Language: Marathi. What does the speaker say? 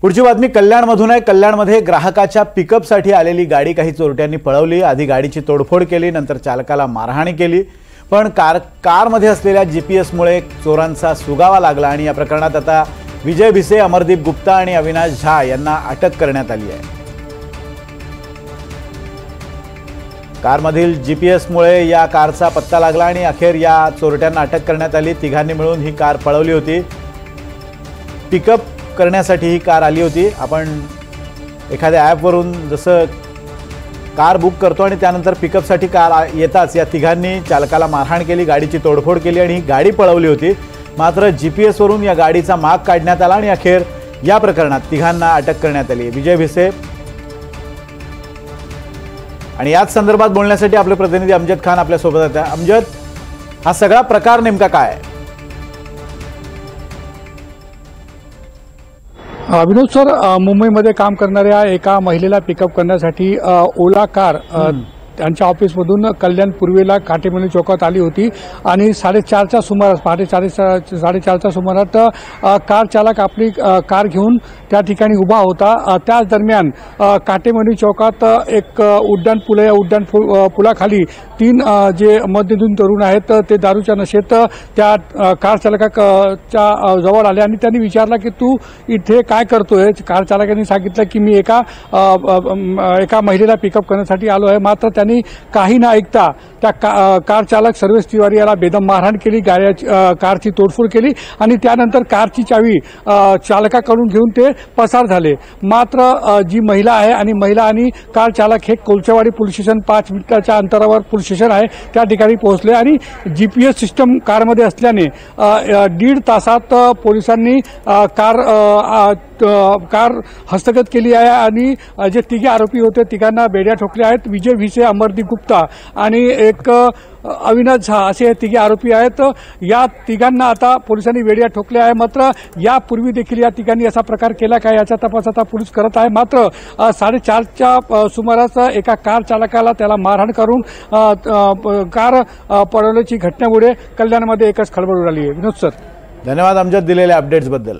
पुढची बातमी कल्याणमधून आहे। कल्याणमध्ये ग्राहकाच्या पिकअपसाठी आलेली गाडी काही चोरट्यांनी पळवली। आधी गाडीची तोडफोड केली, नंतर चालकाला मारहाण केली। पण कारमध्ये असलेल्या जीपीएसमुळे चोरांचा सुगावा लागला आणि या प्रकरणात आता विजय भिसे, अमरदीप गुप्ता आणि अविनाश झा यांना अटक करण्यात आली आहे। कारमधील जीपीएसमुळे या कारचा पत्ता लागला आणि अखेर या चोरट्यांना अटक करण्यात आली। तिघांनी मिळून ही कार पळवली होती। पिकअप करण्यासाठी ही कार आली होती। आपण एखाद्या ॲपवरून जसं कार बुक करतो आणि त्यानंतर पिकअपसाठी कार येताच या तिघांनी चालकाला मारहाण केली, गाडीची तोडफोड केली आणि ही गाडी पळवली होती। मात्र जीपीएसवरून या गाडीचा माग काढण्यात आला आणि अखेर या प्रकरणात तिघांना अटक करण्यात आली। विजय भिसे आणि याच संदर्भात बोलण्यासाठी आपले प्रतिनिधी अमजद खान आपल्या सोबत आहेत। अमजद, हा सगळा प्रकार नेमका काय आहे? विनोद सर, मुंबईमध्ये काम करणाऱ्या एका महिलेला पिकअप करण्यासाठी ओला कार त्यांच्या ऑफिसमधून कल्याण पूर्वेला काटेमणी चौकात आली होती आणि 4:30च्या सुमारास पहाटे 4:30च्या सुमारात कार चालक आपली कार घेऊन त्या ठिकाणी उभा होता। त्याच दरम्यान काटेमणी चौकात एक उड्डाण पूल आहे। या उड्डाण पुलाखाली 3 जे मध्यमधून तरुण आहेत ते दारूच्या नशेत त्या कार चालकाच्या जवळ आले आणि त्यांनी विचारला की तू इथे काय करतोय? कार चालकाने सांगितलं की मी एका महिलेला पिकअप करण्यासाठी आलो आहे। मात्र त्यांनी काही न ऐकता त्या कार चालक सर्वेश तिवारी याला बेदम मारहाण केली, कारची तोडफोड केली आणि त्यानंतर कारची चावी चालकाकडून घेऊन ते पसार झाले। मात्र जी महिला आहे आणि महिला आणि कार चालक हे कोलचेवाडी पोलीस स्टेशन 5 मिनिटाच्या अंतरावर पोलीस स्टेशन आहे त्या ठिकाणी पोहोचले आणि जीपीएस सिस्टम कारमध्ये असल्याने 1.5 तासात पोलिसांनी कार हस्तगत केली आहे आणि जे तिघे आरोपी होते तिघांना बेड्या ठोकल्या आहेत। विजय भिसे, अमरदीप गुप्ता आणि एक अविनाश झा असे हे तिघे आरोपी आहेत। या तिघांना आता पोलिसांनी बेड्या ठोकल्या आहे। मात्र यापूर्वी देखील या तिघांनी असा प्रकार केला काय याचा तपास आता पोलीस करत आहे। मात्र 4:30च्या सुमारास एका कार चालकाला त्याला मारहाण करून कार पळवल्याची घटनेमुळे कल्याणमध्ये एकच खळबळ उडाली आहे। विनोद सर, धन्यवाद अमजद दिलेल्या अपडेट्स बद्दल।